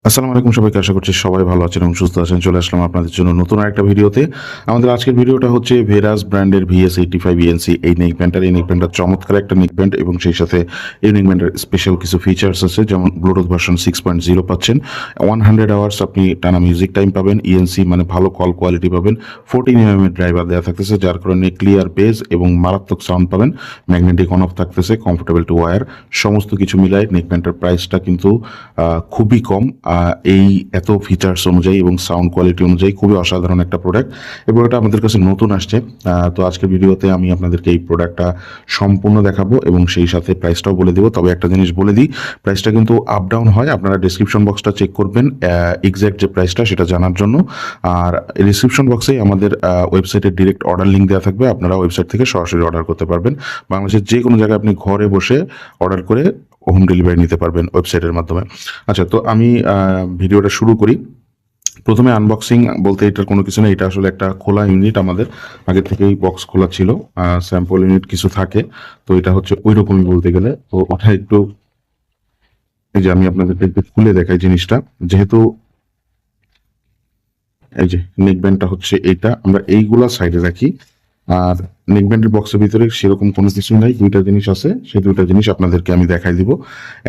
আসসালামু আলাইকুম সবাইকে, আশা করছি সবাই ভালো আছেন এবং সুস্থ আছেন। চলে আসলাম আপনাদের জন্য নতুন আরেকটা ভিডিওতে। আমাদের আজকের ভিডিওটা হচ্ছে ভেরাস ব্র্যান্ডের VS85 ENC এই নেক ব্যান্ডটার। এই নেক ব্যান্ডটা চমৎকার একটা নেক ব্যান্ড এবং সেই সাথে এই নেক ব্যান্ডের স্পেশাল কিছু ফিচার্স আছে, যেমন ব্লুটুথ ভার্সন 6.0 পাচ্ছেন, 100 আওয়ার্স আপনি টানা মিউজিক টাইম পাবেন, ENC মানে ভালো কল কোয়ালিটি পাবেন, 14 এর ড্রাইভার দেওয়া থাকতেছে যার কারণে ক্লিয়ার বেজ এবং মারাত্মক সাউন্ড পাবেন, ম্যাগনেটিক অন অফ থাকতেছে, কমফোর্টেবল টু ওয়্যার, সমস্ত কিছু মিলায় নেক ব্যান্ডটার প্রাইসটা কিন্তু খুবই কম। এই এত ফিচার্স অনুযায়ী এবং সাউন্ড কোয়ালিটি অনুযায়ী খুবই অসাধারণ একটা প্রোডাক্ট। এই প্রোডাক্টটা আমাদের কাছে নতুন আসছে। তো আজকের ভিডিওতে আমি আপনাদেরকে এই প্রোডাক্টটা সম্পূর্ণ দেখাবো এবং সেই সাথে প্রাইসটাও বলে দেবো। তবে একটা জিনিস বলে দিই, প্রাইসটা কিন্তু আপ ডাউন হয়, আপনারা ডিসক্রিপশন বক্সটা চেক করবেন এক্স্যাক্ট যে প্রাইসটা সেটা জানার জন্য। আর ডিসক্রিপশন বক্সেই আমাদের ওয়েবসাইটের ডিরেক্ট অর্ডার লিঙ্ক দেওয়া থাকবে, আপনারা ওয়েবসাইট থেকে সরাসরি অর্ডার করতে পারবেন। বাংলাদেশের যে কোনো জায়গায় আপনি ঘরে বসে অর্ডার করে হোম ডেলিভারি নিতে পারবেন ওয়েবসাইটের মাধ্যমে। আচ্ছা, তো আমি ভিডিওটা শুরু করি। প্রথমে আনবক্সিং বলতে এটার কোনো কিছু নেই, এটা আসলে একটা খোলা ইউনিট, আমাদের আগে থেকেই বক্স খোলা ছিল, স্যাম্পল ইউনিট কিছু থাকে, তো এটা হচ্ছে ওই রকমই বলতে গেলে। তো ওটা একটু, এই যে আমি আপনাদেরকে একটু খুলে দেখাই জিনিসটা, যেহেতু এই যে নেকব্যান্ডটা হচ্ছে এইটা, আমরা এইগুলা সাইডে রাখি। আর নেকব্যান্ডের বক্সের ভিতরে সেরকম কোনো কিছু নাই, দুইটা জিনিস আছে, সেই দুইটা জিনিস আপনাদেরকে আমি দেখাই দিব।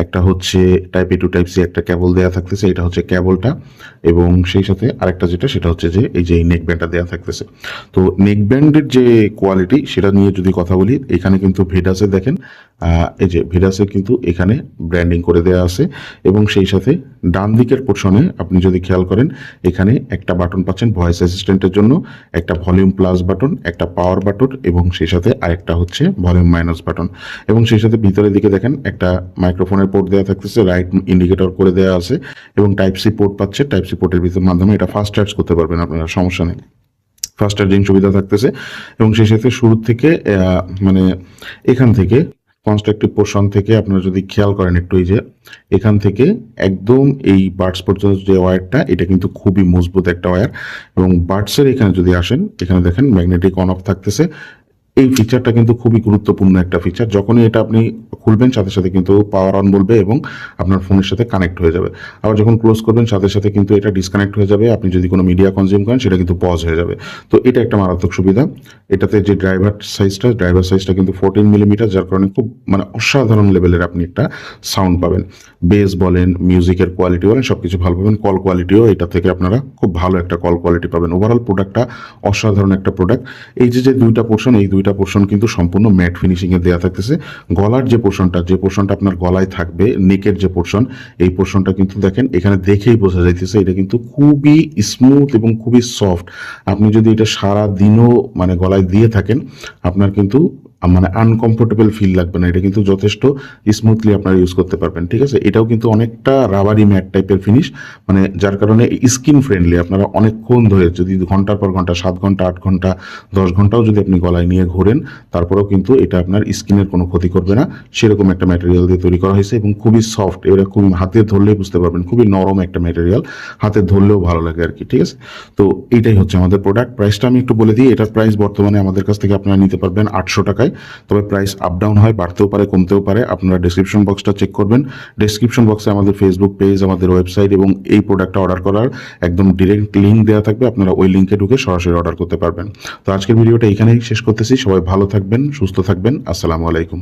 একটা হচ্ছে টাইপ এ টু টাইপ সি একটা কেবল দেওয়া থাকতেছে, এটা হচ্ছে কেবলটা, এবং সেই সাথে আরেকটা যেটা সেটা হচ্ছে যে এই যে নেকব্যান্ডটা দেওয়া থাকতেছে। তো নেকব্যান্ডের যে কোয়ালিটি সেটা নিয়ে যদি কথা বলি, এখানে কিন্তু ভেডাসে দেখেন, এই যে ভেডাসের কিন্তু এখানে ব্র্যান্ডিং করে দেওয়া আছে, এবং সেই সাথে ডান দিকের পোর্শনে আপনি যদি খেয়াল করেন, এখানে একটা বাটন পাচ্ছেন ভয়েস অ্যাসিস্ট্যান্টের জন্য, একটা ভলিউম প্লাস বাটন, একটা পাওয়ার বাটন, এবং সেই সাথে আরেকটা হচ্ছে ভলিউম মাইনাস বাটন। এবং সেই সাথে ভিতরের দিকে দেখেন একটা মাইক্রোফোনের পোর্ট দেওয়া থাকতেছে, রাইট ইন্ডিকেটর করে দেওয়া আছে, এবং টাইপ সি পোর্ট পাচ্ছে। টাইপ সি পোর্টের ভিতর মাধ্যমে এটা ফাস্ট চার্জ করতে পারবেন আপনারা, সমস্যা নেই, ফাস্ট চার্জিং সুবিধা থাকতেছে। এবং সেই সাথে শুরু থেকে মানে এখান থেকে কনস্ট্রাকটিভ পোর্শন থেকে আপনারা যদি খেয়াল করেন একটু, এই যে এখান থেকে একদম এই বার্ডস পর্যন্ত যে ওয়্যারটা, এটা কিন্তু খুবই মজবুত একটা ওয়্যার। এবং বার্ডসের এখানে যদি আসেন, এখানে দেখেন ম্যাগনেটিক অন অফ থাকতেছে। এই ফিচারটা কিন্তু খুবই গুরুত্বপূর্ণ একটা ফিচার, যখনই এটা আপনি খুলবেন সাথে সাথে কিন্তু পাওয়ার অন বলবে এবং আপনার ফোনের সাথে কানেক্ট হয়ে যাবে। আবার যখন ক্লোজ করবেন সাথে সাথে কিন্তু এটা ডিসকানেক্ট হয়ে যাবে, আপনি যদি কোনো মিডিয়া কনজিউম করেন সেটা কিন্তু পজ হয়ে যাবে। তো এটা একটা মারাত্মক সুবিধা। এটাতে যে ড্রাইভার সাইজটা কিন্তু 14 মিলিমিটার, যার কারণে খুব মানে অসাধারণ লেভেলের আপনি একটা সাউন্ড পাবেন। বেস বলেন, মিউজিকের কোয়ালিটি বলেন, সব কিছু ভালো পাবেন। কল কোয়ালিটিও এটা থেকে আপনারা খুব ভালো একটা কল কোয়ালিটি পাবেন। ওভারঅল প্রোডাক্টটা অসাধারণ একটা প্রোডাক্ট। এই যে দুইটা পোর্শন, এই দুইটা পোর্শন কিন্তু সম্পূর্ণ ম্যাট ফিনিশিংয়ে দেওয়া থাকতেছে। গলার যে পোর্শনটা আপনার গলায় থাকবে, নেকের যে পোর্শন, এই পোর্শনটা কিন্তু দেখেন এখানে দেখেই বোঝা যাইতেছে এটা কিন্তু খুবই স্মুথ এবং খুবই সফট। আপনি যদি এটা সারা দিনও মানে গলায় দিয়ে থাকেন, আপনার কিন্তু মানে আনকমফোর্টেবল ফিল লাগবে না, এটা কিন্তু যথেষ্ট স্মুথলি আপনারা ইউজ করতে পারবেন। ঠিক আছে, এটাও কিন্তু অনেকটা রাবারি ম্যাট টাইপের ফিনিশ, মানে যার কারণে স্কিন ফ্রেন্ডলি। আপনারা অনেকক্ষণ ধরে যদি ঘন্টার পর ঘন্টা, 7 ঘন্টা, 8 ঘন্টা, 10 ঘন্টাও যদি আপনি গলায় নিয়ে ঘোরেন, তারপরেও কিন্তু এটা আপনার স্কিনের কোনো ক্ষতি করবে না, সেরকম একটা ম্যাটেরিয়াল দিয়ে তৈরি করা হয়েছে এবং খুবই সফট। এটা খুবই হাতে ধরলেই বুঝতে পারবেন, খুবই নরম একটা ম্যাটেরিয়াল, হাতে ধরলেও ভালো লাগে আর কি। ঠিক আছে, তো এইটাই হচ্ছে আমাদের প্রোডাক্ট। প্রাইসটা আমি একটু বলে দিই, এটার প্রাইস বর্তমানে আমাদের কাছ থেকে আপনারা নিতে পারবেন 800 টাকায়। তবে প্রাইস আপ ডাউন হয়, বাড়তেও পারে কমতেও পারে, আপনারা ডেসক্রিপশন বক্সটা চেক করবেন। ডেসক্রিপশন বক্সে আমাদের ফেসবুক পেজ, আমাদের ওয়েবসাইট এবং এই প্রোডাক্টটা অর্ডার করার একদম ডিরেক্ট লিঙ্ক দেওয়া থাকবে, আপনারা ওই লিঙ্কে ঢুকে সরাসরি অর্ডার করতে পারবেন। তো আজকের ভিডিওটা এখানেই শেষ করতেছি। সবাই ভালো থাকবেন, সুস্থ থাকবেন। আসসালামু আলাইকুম।